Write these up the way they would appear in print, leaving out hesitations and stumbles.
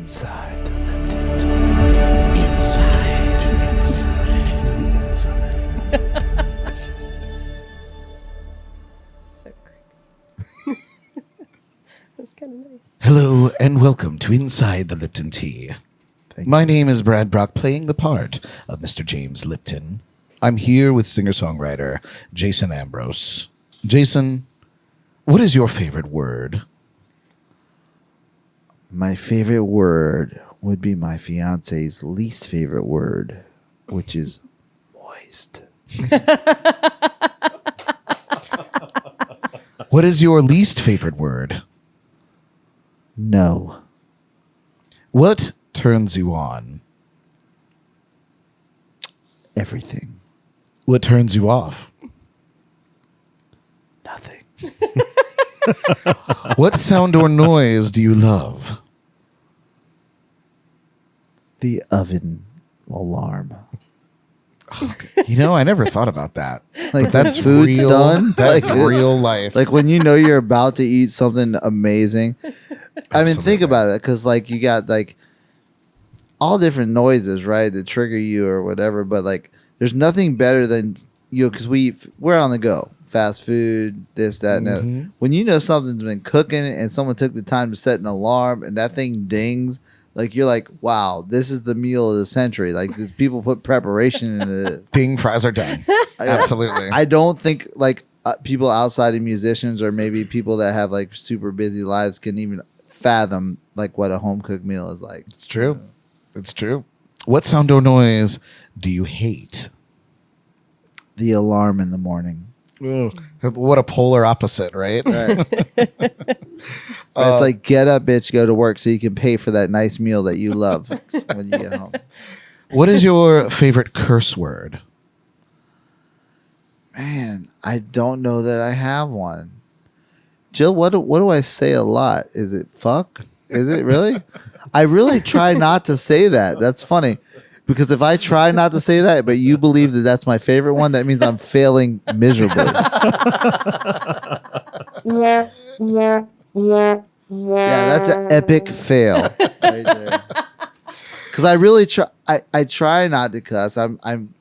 Inside the Lipton tea. Inside. So creepy. That's kind of nice. Hello and welcome to Inside the Lipton Tea. My name is Brad Brock, playing the part of Mr. James Lipton. I'm here with singer-songwriter Jason Ambrose. Jason, what is your favorite word? My favorite word would be my fiance's least favorite word, which is moist. What is your least favorite word? No. What turns you on? Everything. What turns you off? Nothing. What sound or noise do you love? The oven alarm. You know, I never thought about that. Like That's food's real. done. That's Like, real life. Like when you know you're about to eat something amazing. I mean, Absolutely. think about it, because like you got like all different noises, right, that trigger you or whatever. But like, there's nothing better than because we're on the go, fast food, this, that, and that. When you know something's been cooking and someone took the time to set an alarm and that thing dings, like you're like, wow, this is the meal of the century. Like these people put preparation into it. Ding, fries are done. Absolutely. I don't think like people outside of musicians or maybe people that have like super busy lives can even fathom like what a home cooked meal is like. It's true. It's true. What sound or noise do you hate? The alarm in the morning. What a polar opposite, right? Right. It's like, get up, bitch, go to work so you can pay for that nice meal that you love when you get home. What is your favorite curse word? Man, I don't know that I have one. Jill, what do I say a lot? Is it fuck? Is it really? I really try not to say that. That's funny. Because if I try not to say that, but you believe that that's my favorite one, that means I'm failing miserably. Yeah, that's an epic fail right there. Because I really try. I try not to cuss. I'm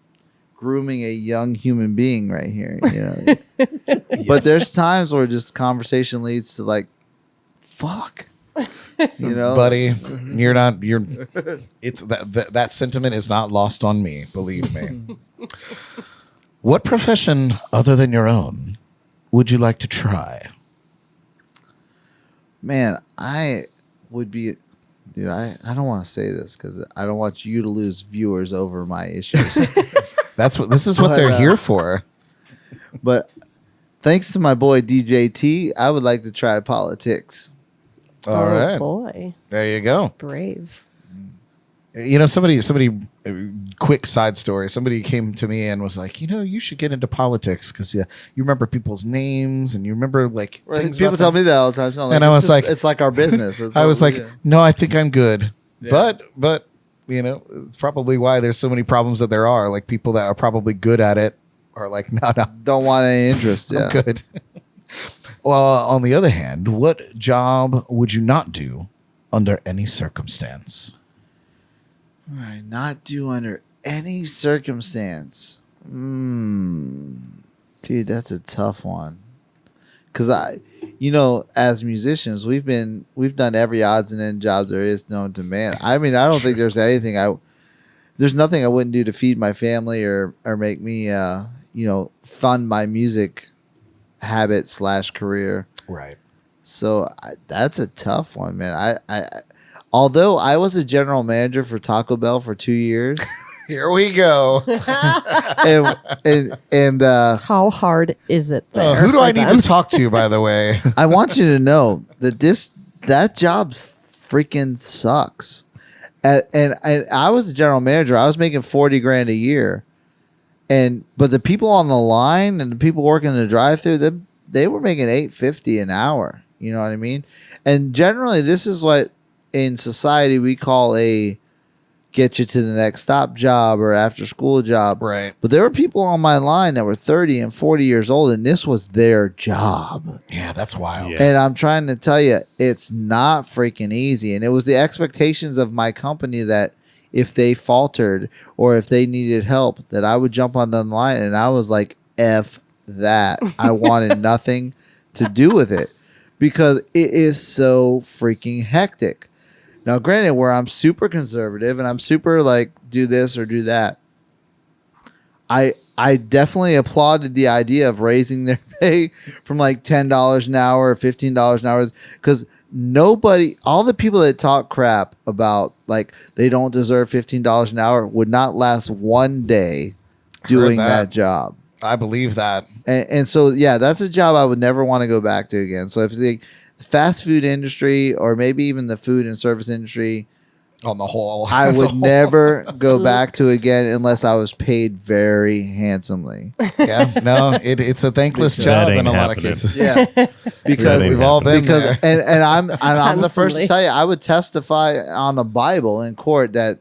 grooming a young human being right here. You know. But there's times where just conversation leads to like, fuck. You know, Buddy, it's that sentiment is not lost on me, believe me. What profession other than your own would you like to try? Man, I would be, dude, I don't want to say this because I don't want you to lose viewers over my issues. This is what they're here for. But thanks to my boy DJ T, I would like to try politics. All right. Boy. There you go. Brave. You know, somebody, quick side story. Somebody came to me and was like, you know, you should get into politics because you remember people's names and you remember like things People about tell them. me that all the time. So And I was like, it's like our business. I was like, no, I think I'm good. Yeah. But you know, it's probably why there's so many problems that there are. Like people that are probably good at it are like, no, don't want any interest. I'm Yeah. good. Well, on the other hand, what job would you not do under any circumstance? All right, not do under any circumstance. Dude, that's a tough one. Because as musicians, we've done every odds and end job there is known to man. I mean, I don't think there's anything there's nothing I wouldn't do to feed my family or make me, fund my music habit / career. Right. So that's a tough one, man. I although I was a general manager for Taco Bell for 2 years. Here we go. and How hard is it there? Who do I need them? to talk to, by the way? I want you to know that that job freaking sucks. And I was the general manager. I was making $40,000 a year. But the people on the line and the people working the drive-thru, they were making $8.50 an hour. You know what I mean? And generally, this is what in society we call a get you to the next stop job or after school job. Right. But there were people on my line that were 30 and 40 years old, and this was their job. Yeah, that's wild. Yeah. And I'm trying to tell you, it's not freaking easy. And it was the expectations of my company that if they faltered or if they needed help, that I would jump on the line. And I was like, F that. I wanted nothing to do with it because it is so freaking hectic. Now, granted, where I'm super conservative and I'm super like, do this or do that, I definitely applauded the idea of raising their pay from like $10 an hour or $15 an hour because all the people that talk crap about like they don't deserve $15 an hour would not last one day doing that job. I believe that. And so, yeah, that's a job I would never want to go back to again. So if the fast food industry or maybe even the food and service industry, On the whole, I as a would whole. never go back to again unless I was paid very handsomely. Yeah, no, it's a thankless That job ain't in a lot of happening. cases. Yeah, because That ain't we've all been because there. and I'm the first to Constantly. tell you, I would testify on the Bible in court that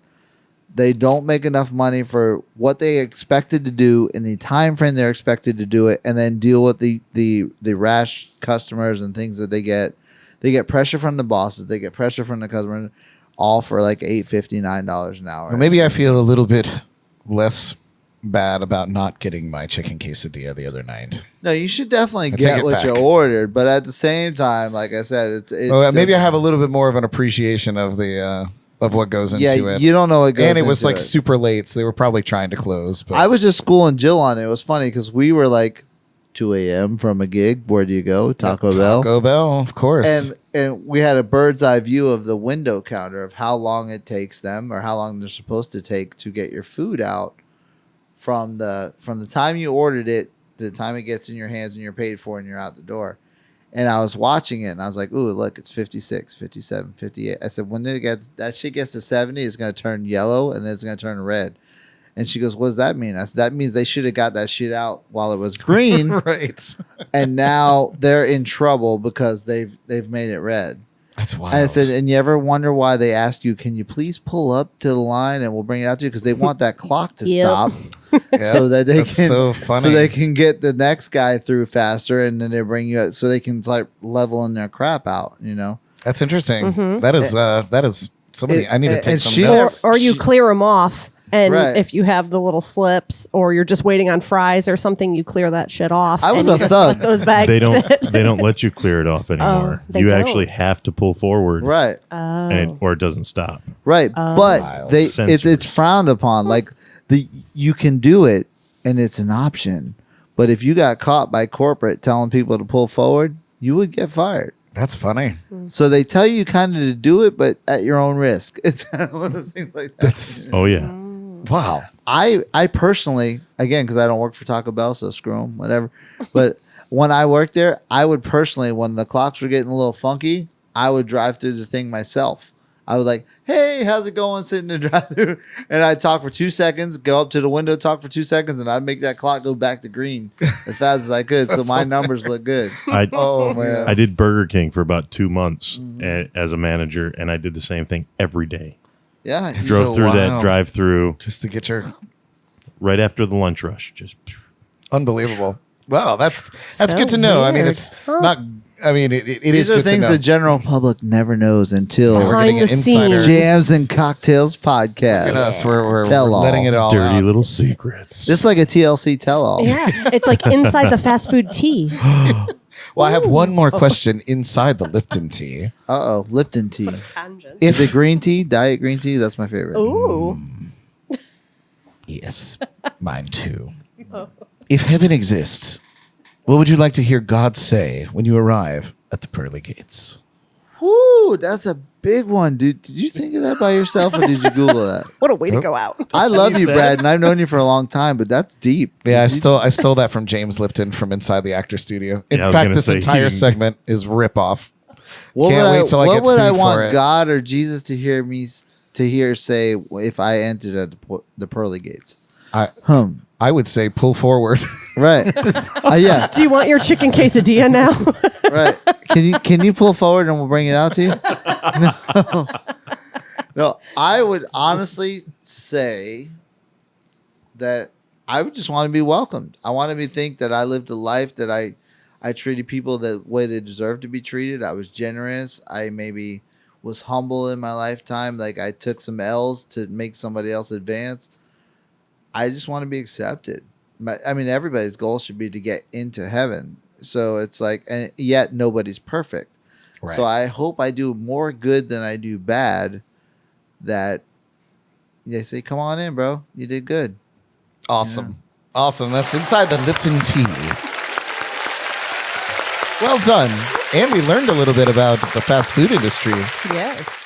they don't make enough money for what they expected to do in the time frame they're expected to do it, and then deal with the rash customers and things that they get. They get pressure from the bosses. They get pressure from the customer, all for like $8.50, $9 an hour. Or maybe I feel a little bit less bad about not getting my chicken quesadilla the other night. No, you should definitely take get it what you back. ordered, but at the same time, like I said, it's Maybe I just- have a little bit more of an appreciation of the of what goes into yeah. it. You don't know what goes And it was into like super late, so they were probably trying to close. But I was just schooling Jill on it. It was funny because we were like 2 a.m. from a gig. Where do you go? Taco Bell. Taco Bell, of course. And we had a bird's eye view of the window counter of how long it takes them or how long they're supposed to take to get your food out from the time you ordered it to the time it gets in your hands and you're paid for and you're out the door. And I was watching it and I was like, ooh, look, it's 56, 57, 58. I said, when that shit gets to 70, it's going to turn yellow and then it's going to turn red. And she goes, what does that mean? I said, that means they should have got that shit out while it was green. Right. And now they're in trouble because they've made it red. That's wild. And I said, and you ever wonder why they ask you, can you please pull up to the line and we'll bring it out to you? Because they want that clock to Yep. stop Yeah, so that they that's can so funny. so they can get the next guy through faster, and then they bring you out so they can like leveling their crap out, you know. That's interesting. Mm-hmm. That is somebody. I need to take and some she- notes. Or you clear them off. And Right. if you have the little slips or you're just waiting on fries or something, you clear that shit off. I was and you a just thug. let those bags They don't sit. they don't let you clear it off anymore. they You don't. actually have to pull forward, Right. or it doesn't stop. Right, but Wild. it's Sensors. frowned upon. Like you can do it, and it's an option. But if you got caught by corporate telling people to pull forward, you would get fired. That's funny. So they tell you kind of to do it, but at your own risk. It's kind of one of those things like that. That's Oh yeah. wow. I personally, again, because I don't work for Taco Bell, so screw them, whatever. But when I worked there, I would personally, when the clocks were getting a little funky, I would drive through the thing myself. I was like, hey, how's it going? Sitting in the drive-thru. And I'd talk for 2 seconds, go up to the window, talk for 2 seconds, and I'd make that clock go back to green as fast as I could. So my numbers look good. Oh man. I did Burger King for about 2 months as a manager, and I did the same thing every day. Yeah. It's Drove so through that wild. drive-through Just to get your right after the lunch rush. Just unbelievable. Wow, that's So good to know. I mean, weird. it's not. I mean, it These is are good to things know. the general public never knows until We're getting an Behind the insider. scenes. Jams and Cocktails podcast. Look at us. We're Tell all. letting it all dirty out. little secrets. Just like a TLC tell-all. Yeah, it's like inside the fast food tea. Well, I have one more question inside the Lipton tea. Uh-oh, Lipton tea. Tangent. Is it green tea? Diet green tea? That's my favorite. Ooh. Yes, mine too. If heaven exists, what would you like to hear God say when you arrive at the pearly gates? Whoo, that's a big one, dude. Did you think of that by yourself or did you Google that? What a way to go out. I love you, said Brad, it. and I've known you for a long time, but that's deep. Yeah, I stole that from James Lipton from Inside the Actor Studio. In Yeah, I was fact, gonna this say, entire he- segment is rip off. What Can't would wait till I what get would I sued for want it. God or Jesus to hear say if I entered at the pearly gates? I would say pull forward. Right. Yeah. Do you want your chicken quesadilla now? Right. Can you pull forward and we'll bring it out to you? No. No, I would honestly say that I would just want to be welcomed. I want to be think that I lived a life that I treated people the way they deserve to be treated. I was generous. I maybe was humble in my lifetime. Like I took some L's to make somebody else advance. I just want to be accepted. I mean, everybody's goal should be to get into heaven. So it's like, and yet nobody's perfect. Right. So I hope I do more good than I do bad. That they say, come on in, bro. You did good. Awesome. Awesome. That's inside the Lipton tea. Well done. And we learned a little bit about the fast food industry. Yes.